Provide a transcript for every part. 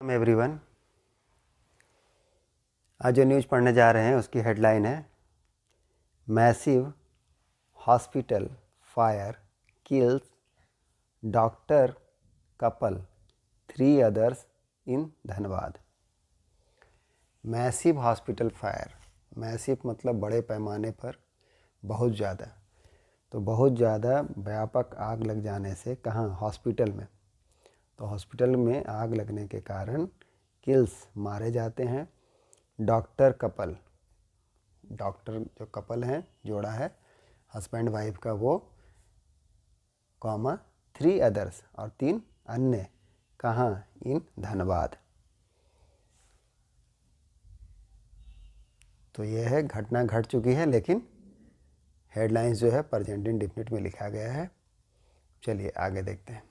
Everyone, आज जो news पढ़ने जा रहे हैं उसकी हेडलाइन है massive hospital fire kills doctor couple 3 others in Dhanbad. Massive hospital fire, massive मतलब बड़े पैमाने पर, बहुत ज़्यादा, तो बहुत ज़्यादा व्यापक आग लग जाने से कहाँ, हॉस्पिटल में। तो हॉस्पिटल में आग लगने के कारण किल्स मारे जाते हैं। डॉक्टर कपल, डॉक्टर जो कपल हैं, जोड़ा है हस्बैंड वाइफ का, वो कॉमा 3 अदर्स और 3 अन्य, कहाँ, इन धनबाद। तो यह है घटना घट चुकी है, लेकिन हेडलाइंस जो है प्रेजेंट इंडेफिनिट में लिखा गया है। चलिए आगे देखते हैं।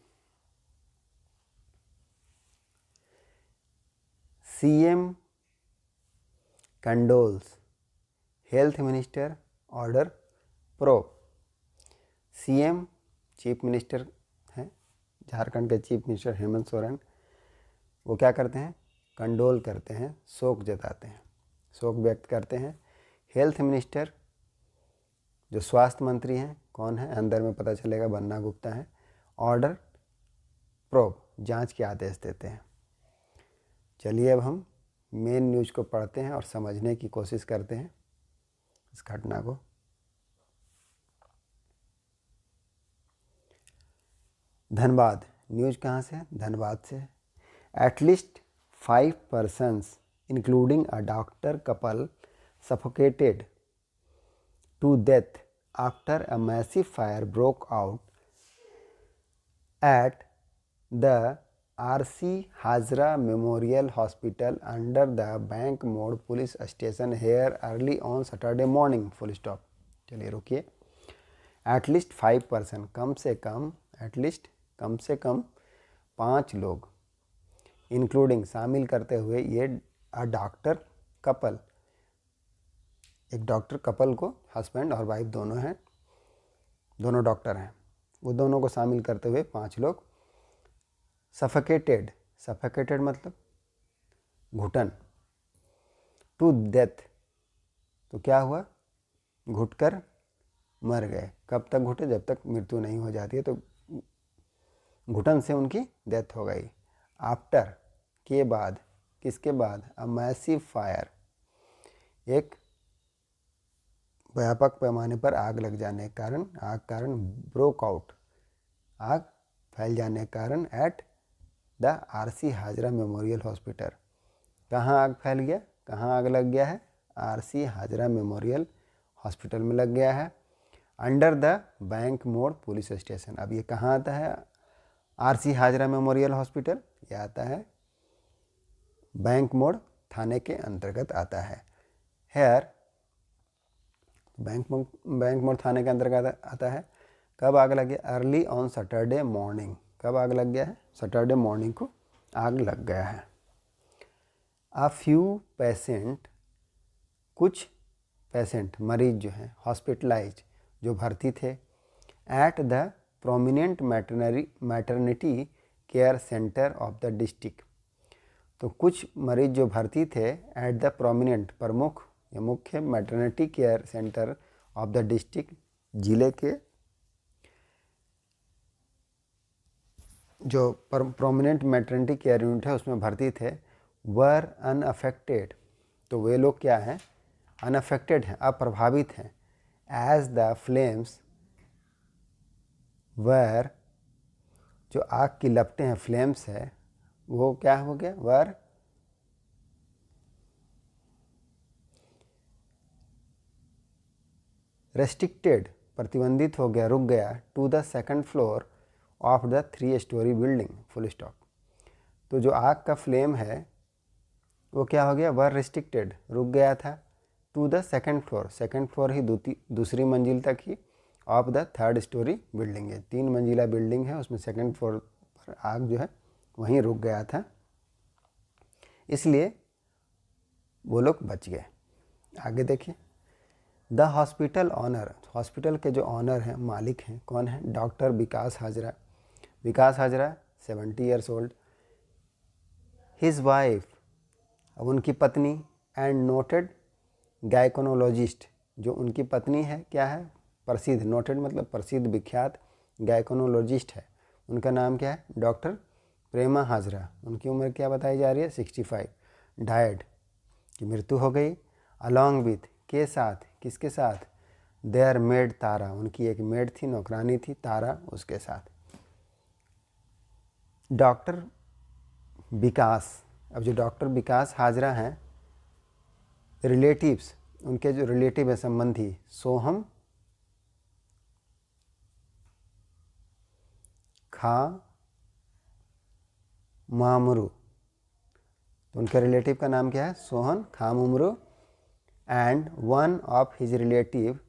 CM condoles, health minister order probe. CM chief minister हैं, झारखंड के चीफ मिनिस्टर हेमंत सोरेन, वो क्या करते हैं, कंडोल करते हैं, शोक जताते हैं, शोक व्यक्त करते हैं। हेल्थ मिनिस्टर जो स्वास्थ्य मंत्री हैं, कौन है, अंदर में पता चलेगा, बन्ना गुप्ता है। ऑर्डर प्रोब, जांच के आदेश देते हैं। चलिए अब हम मेन न्यूज़ को पढ़ते हैं और समझने की कोशिश करते हैं इस घटना को। धनबाद, न्यूज़ कहाँ से, धनबाद से। At least 5 persons including a doctor couple suffocated to death after a massive fire broke out at the R.C. Hazra Memorial Hospital under the Bank Mode Police Station here early on Saturday morning. Full stop. चलिए रुकिए। At least 5 person, कम से कम, at least कम से कम 5 लोग, including शामिल करते हुए ये doctor couple, एक डॉक्टर कपल को हस्बैंड और वाइफ दोनों हैं, दोनों डॉक्टर हैं, वो दोनों को शामिल करते हुए 5 लोग सफोकेटेड, सफोकेटेड मतलब घुटन, टू डेथ, तो क्या हुआ, घुटकर मर गए। कब तक घुटे, जब तक मृत्यु नहीं हो जाती है, तो घुटन से उनकी डेथ हो गई। आफ्टर, के बाद, किसके बाद, अ मैसिव फायर, एक व्यापक पैमाने पर आग लग जाने के कारण, आग कारण ब्रोक आउट, आग फैल जाने के कारण, at the RC Hazra memorial hospital. कहाँ आग फैल गया, कहाँ आग लग गया है, आरसी हाजरा मेमोरियल हॉस्पिटल में लग गया है। Under the bank mode police station, अब ये कहाँ आता है, आरसी हाजरा मेमोरियल हॉस्पिटल, ये आता है बैंक मोड़ थाने के अंतर्गत आता है। हेयर, बैंक मोड़ थाने के अंतर्गत आता है। कब आग लगी, अर्ली ऑन सैटरडे मॉर्निंग, कब आग लग गया है, सैटरडे मॉर्निंग को आग लग गया है। अ फ्यू पेशेंट, कुछ पेशेंट, मरीज जो हैं, हॉस्पिटलाइज, जो भर्ती थे, at the prominent maternity care centre of the district, तो कुछ मरीज जो भर्ती थे एट द प्रोमिनेंट, प्रमुख या मुख्य, maternity care centre of the district, जिले के जो प्रोमिनेंट मैटरनिटी केयर यूनिट है उसमें भर्ती थे, वर अनअफेक्टेड, तो वे लोग क्या हैं, अनअफेक्टेड हैं, अप्रभावित हैं। एज द फ्लेम्स वर, जो आग की लपटें हैं, फ्लेम्स है, वो क्या हो गया, वर रेस्ट्रिक्टेड, प्रतिबंधित हो गया, रुक गया, to the second floor of the 3 story building, full stop. तो जो आग का फ्लेम है वो क्या हो गया, वर रेस्ट्रिक्टेड, रुक गया था, to the second floor, second floor ही दूसरी मंजिल तक ही, off the 3rd story building है, 3 मंजिला बिल्डिंग है, उसमें सेकंड फ्लोर पर आग जो है वहीं रुक गया था, इसलिए वो लोग बच गए। आगे देखिए। द हॉस्पिटल ऑनर, हॉस्पिटल के जो ऑनर हैं, मालिक हैं, कौन है, doctor Vikas Hajra. Vikas Hajra 70 years old, his wife, अब उनकी पत्नी, एंड नोटेड गायकोनोलॉजिस्ट, जो उनकी पत्नी है क्या है, प्रसिद्ध, नोटेड मतलब प्रसिद्ध विख्यात गायकोनोलॉजिस्ट है, उनका नाम क्या है, डॉक्टर प्रेमा हाजरा। उनकी उम्र क्या बताई जा रही है, 65, डायड, की मृत्यु हो गई, अलॉन्ग विथ, के साथ, किसके साथ, देयर मेड तारा, उनकी एक मेड थी, नौकरानी थी तारा, उसके साथ। डॉक्टर विकास, अब जो डॉक्टर विकास हाजरा हैं, रिलेटिव्स, उनके जो रिलेटिव है, संबंधी, सोहम खा मामरू, तो उनके रिलेटिव का नाम क्या है, Sohan Khamumru, and one of his relative,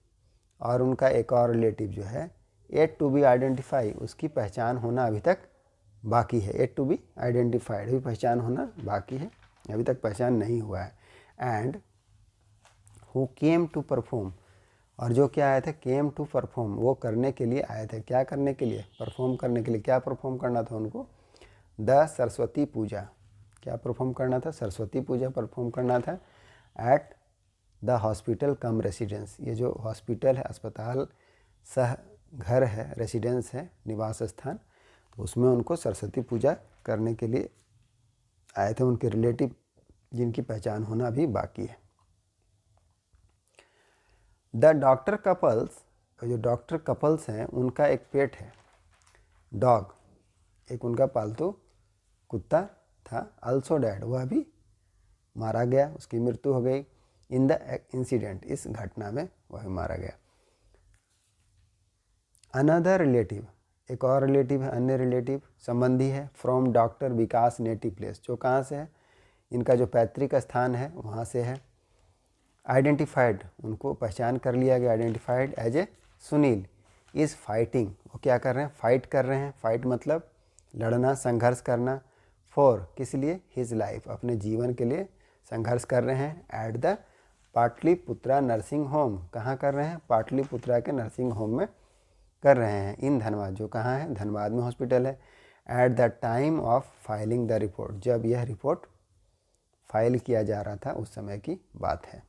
और उनका एक और रिलेटिव जो है, एट टू बी आइडेंटिफाई, उसकी पहचान होना अभी तक बाकी है, एट टू बी आइडेंटिफाइड, अभी पहचान होना बाकी है, अभी तक पहचान नहीं हुआ है। And who came to perform, और जो क्या आए थे, केम टू परफॉर्म, वो करने के लिए आए थे, क्या करने के लिए, परफॉर्म करने के लिए, क्या परफॉर्म करना था उनको, द सरस्वती पूजा, क्या परफॉर्म करना था, सरस्वती पूजा परफॉर्म करना था, at the hospital come residence, ये जो हॉस्पिटल है, अस्पताल सह घर है, रेसिडेंस है, निवास स्थान, तो उसमें उनको सरस्वती पूजा करने के लिए आए थे उनके रिलेटिव, जिनकी पहचान होना अभी बाकी है। द डॉक्टर कपल्स, जो डॉक्टर कपल्स हैं उनका एक पेट है, डॉग, एक उनका पालतू कुत्ता था, अल्सो डैड, वह भी मारा गया, उसकी मृत्यु हो गई, इन द इंसिडेंट, इस घटना में वह मारा गया। अनदर रिलेटिव, एक और रिलेटिव है, अन्य रिलेटिव, संबंधी है, from doctor Vikas native place, जो कहाँ से है, इनका जो पैतृक स्थान है वहाँ से है। आइडेंटिफाइड, उनको पहचान कर लिया गया, identified as a Sunil, is fighting, वो क्या कर रहे हैं, फाइट कर रहे हैं, फाइट मतलब लड़ना, संघर्ष करना, फॉर, किस लिए, हिज लाइफ, अपने जीवन के लिए संघर्ष कर रहे हैं, at the Pataliputra nursing home, कहाँ कर रहे हैं, पाटलिपुत्रा के नर्सिंग होम में कर रहे हैं, इन धनबाद, जो कहाँ है, धनबाद में हॉस्पिटल है, at the time of filing the report, जब यह रिपोर्ट फाइल किया जा रहा था उस समय की बात है।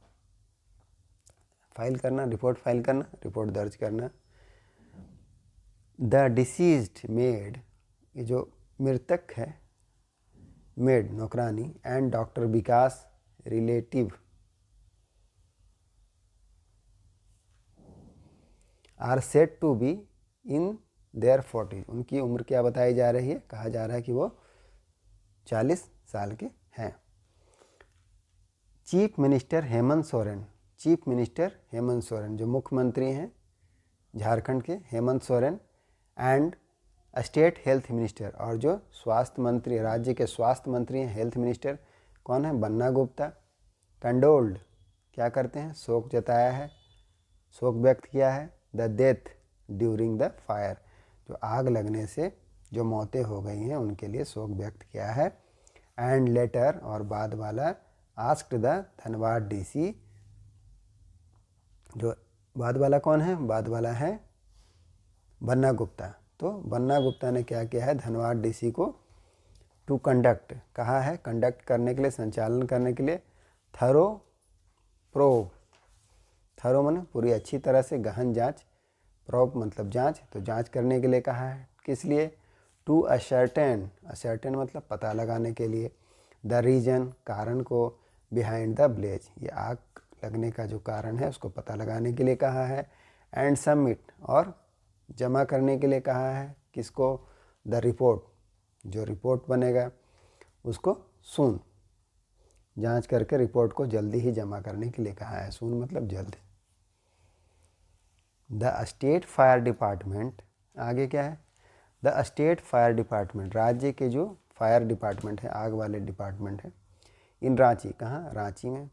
फाइल करना, रिपोर्ट फाइल करना, रिपोर्ट दर्ज करना। द डिसीज्ड मेड, ये जो मृतक है, मेड नौकरानी, and doctor Vikas relative are said to be in their 40, उनकी उम्र क्या बताई जा रही है, कहा जा रहा है कि वो 40 साल के हैं। Chief minister Hemant Soren, chief minister Hemant Soren, जो मुख्यमंत्री हैं झारखंड के, Hemant Soren, and state health minister, और जो स्वास्थ्य मंत्री, राज्य के स्वास्थ्य मंत्री हैं, हेल्थ मिनिस्टर कौन है, बन्ना गुप्ता, कंडोल्ड, क्या करते हैं, शोक जताया है, शोक व्यक्त किया है, the death during the fire, जो आग लगने से जो मौतें हो गई हैं उनके लिए शोक व्यक्त किया है, एंड लेटर, और बाद वाला, आस्क्ड द धनबाद डीसी, जो बाद वाला कौन है, बाद वाला है बन्ना गुप्ता, तो बन्ना गुप्ता ने क्या किया है, धनबाद डीसी को टू कंडक्ट, कहा है कंडक्ट करने के लिए, संचालन करने के लिए, थरो प्रोब, थरो माने पूरी अच्छी तरह से, गहन जांच, प्रोब मतलब जांच, तो जांच करने के लिए कहा है, किस लिए, टू असर्टेन, असर्टेन मतलब पता लगाने के लिए, द रीजन, कारण को, बिहाइंड द ब्लेज, ये आग लगने का जो कारण है उसको पता लगाने के लिए कहा है, एंड सबमिट, और जमा करने के लिए कहा है, किसको, द रिपोर्ट, जो रिपोर्ट बनेगा उसको सून, जांच करके रिपोर्ट को जल्दी ही जमा करने के लिए कहा है, सून मतलब जल्द। द स्टेट फायर डिपार्टमेंट, आगे क्या है, द स्टेट फायर डिपार्टमेंट, राज्य के जो फायर डिपार्टमेंट है, आग वाले डिपार्टमेंट है, इन रांची, कहाँ, रांची में,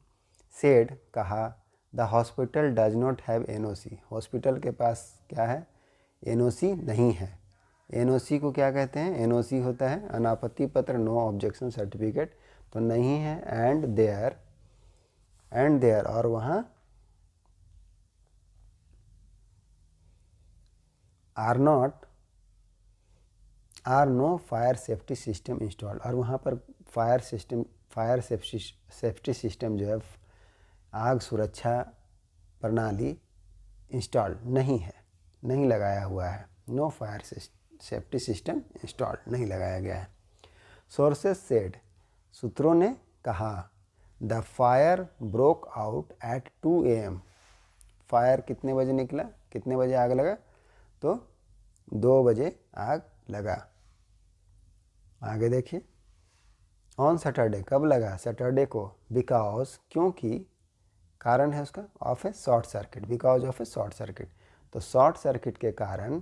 सेड, कहा, the hospital does not have NOC, hospital के पास क्या है, एनओसी नहीं है। एनओसी को क्या कहते हैं, एनओसी होता है अनापत्ति पत्र, नो ऑब्जेक्शन सर्टिफिकेट, तो नहीं है, एंड देयर, और वहाँ are no fire safety system installed, और वहाँ पर फायर सेफ्टी सिस्टम जो है, आग सुरक्षा प्रणाली इंस्टॉल्ड नहीं है, नहीं लगाया हुआ है। No fire safety system installed, नहीं लगाया गया है। सोर्सेज सेड, सूत्रों ने कहा, the fire broke out at 2 AM। Fire कितने बजे निकला, कितने बजे आग लगा, तो 2 बजे आग लगा। आगे देखिए, ऑन सैटरडे, कब लगा, सैटरडे को, बिकॉज, क्योंकि, कारण है उसका, of A short circuit, because of A short circuit. तो शॉर्ट सर्किट के कारण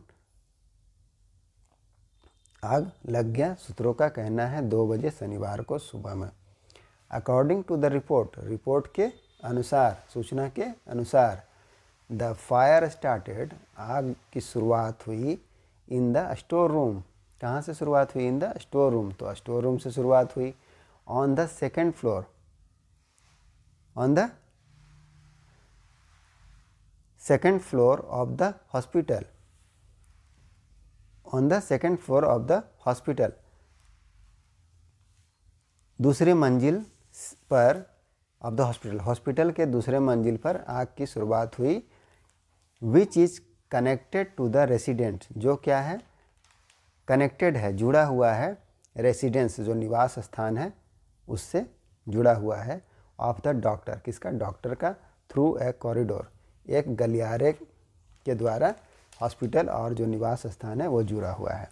आग लग गया, सूत्रों का कहना है 2 बजे शनिवार को सुबह में। According to the report, report के अनुसार, सूचना के अनुसार, द फायर स्टार्टेड, आग की शुरुआत हुई इन द स्टोर रूम। कहाँ से शुरुआत हुई, इन द स्टोर रूम, तो स्टोर रूम से शुरुआत हुई। On the second floor, on the second floor of the hospital, on the second floor of the hospital, दूसरे मंजिल पर, ऑफ द हॉस्पिटल, हॉस्पिटल के दूसरे मंजिल पर आग की शुरुआत हुई। Which is connected to the resident, जो क्या है, कनेक्टेड है, जुड़ा हुआ है, रेसिडेंस जो निवास स्थान है उससे जुड़ा हुआ है, ऑफ द डॉक्टर, किसका, डॉक्टर का, थ्रू ए कॉरिडोर, एक गलियारे के द्वारा हॉस्पिटल और जो निवास स्थान है वो जुड़ा हुआ है।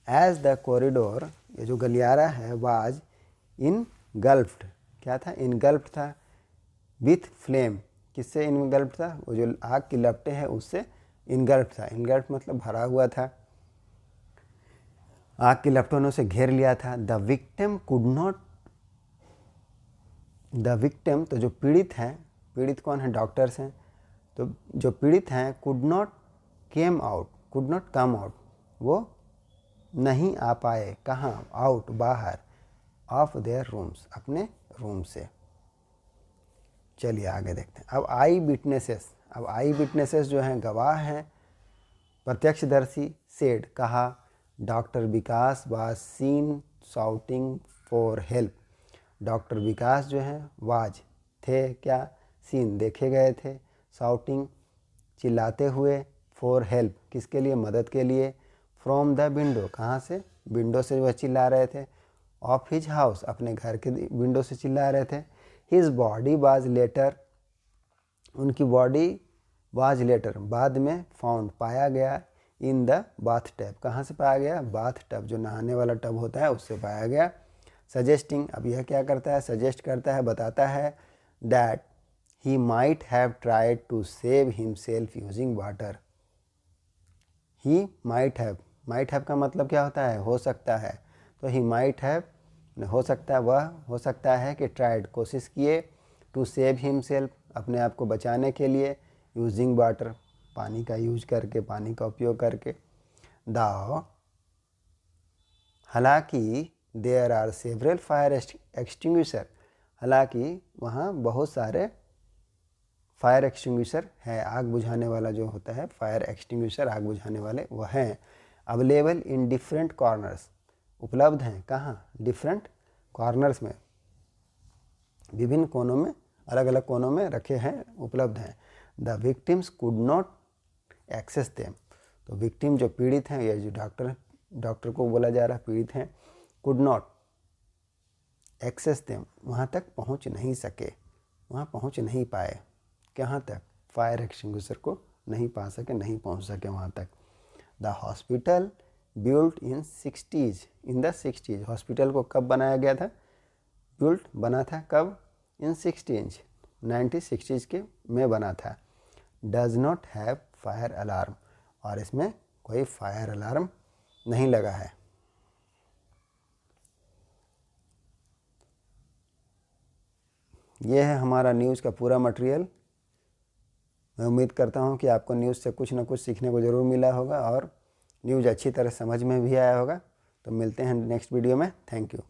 एज द कॉरिडोर, ये जो गलियारा है, वाज इनगल्फ्ड, क्या था, इनगल्फ्ड था, विथ फ्लेम, किससे इनगल्फ्ड था, वो जो आग की लपटें हैं उससे इनगल्फ्ड था। इनगल्फ्ड मतलब भरा हुआ था, आग की लपटों ने उसे घेर लिया था। The victim could not, the victim तो जो पीड़ित हैं, पीड़ित कौन है, डॉक्टर्स हैं, तो जो पीड़ित हैं, could not came out, could not come out, वो नहीं आ पाए, कहाँ, आउट, बाहर, ऑफ देयर रूम्स, अपने रूम से। चलिए आगे देखते हैं। अब आई विटनेसेस, अब आई विटनेसेस जो हैं, गवाह हैं, प्रत्यक्षदर्शी, सेड, कहा, doctor Vikas was seen shouting for help, doctor Vikas जो हैं, वाज थे, क्या, सीन देखे गए थे, शाउटिंग चिल्लाते हुए, फॉर हेल्प किसके लिए, मदद के लिए, फ्रॉम द विंडो, कहाँ से, विंडो से वह चिल्ला रहे थे, ऑफ हिज हाउस, अपने घर के विंडो से चिल्ला रहे थे। हिज बॉडी वाज लेटर, उनकी बॉडी, वाज लेटर बाद में, फाउंड पाया गया, इन द बाथ टब, कहाँ से पाया गया, बाथ टब, जो नहाने वाला टब होता है उससे पाया गया। सजेस्टिंग, अब यह क्या करता है, सजेस्ट करता है, बताता है, that he might have tried to save himself using water. He might have का मतलब क्या होता है, हो सकता है, तो ही माइट हैव, हो सकता है, वह हो सकता है कि ट्राइड, कोशिश किए, टू सेव हिमसेल्फ, अपने आप को बचाने के लिए, यूजिंग वाटर, पानी का यूज करके, पानी का उपयोग करके। दाओ, हालांकि there are several fire extinguisher, हालांकि वहाँ बहुत सारे फायर एक्सटिंग्विशर है, आग बुझाने वाला जो होता है, फायर एक्सटिंग्विशर, आग बुझाने वाले, वह हैं, अवेलेबल इन डिफरेंट कॉर्नर्स, उपलब्ध हैं, कहाँ, डिफरेंट कॉर्नर्स में, विभिन्न कोनों में, अलग अलग कोनों में रखे हैं, उपलब्ध हैं। The victims could not access them, तो विक्टिम जो पीड़ित हैं, ये जो डॉक्टर को बोला जा रहा है, पीड़ित हैं, कुड नॉट एक्सेस देम, वहाँ तक पहुँच नहीं सके, वहाँ पहुँच नहीं पाए, कहाँ तक, फायर एक्सटिंग्विशर को नहीं पा सके, नहीं पहुँच सके वहाँ तक। The hospital built in 60s, in the 60s, hospital को कब बनाया गया था, बिल्ट बना था कब, इन 60s, 1960s के में बना था। Does not have fire alarm, और इसमें कोई फायर अलार्म नहीं लगा है। यह है हमारा न्यूज़ का पूरा मटेरियल। मैं उम्मीद करता हूँ कि आपको न्यूज़ से कुछ ना कुछ सीखने को ज़रूर मिला होगा और न्यूज़ अच्छी तरह समझ में भी आया होगा। तो मिलते हैं नेक्स्ट वीडियो में। Thank you.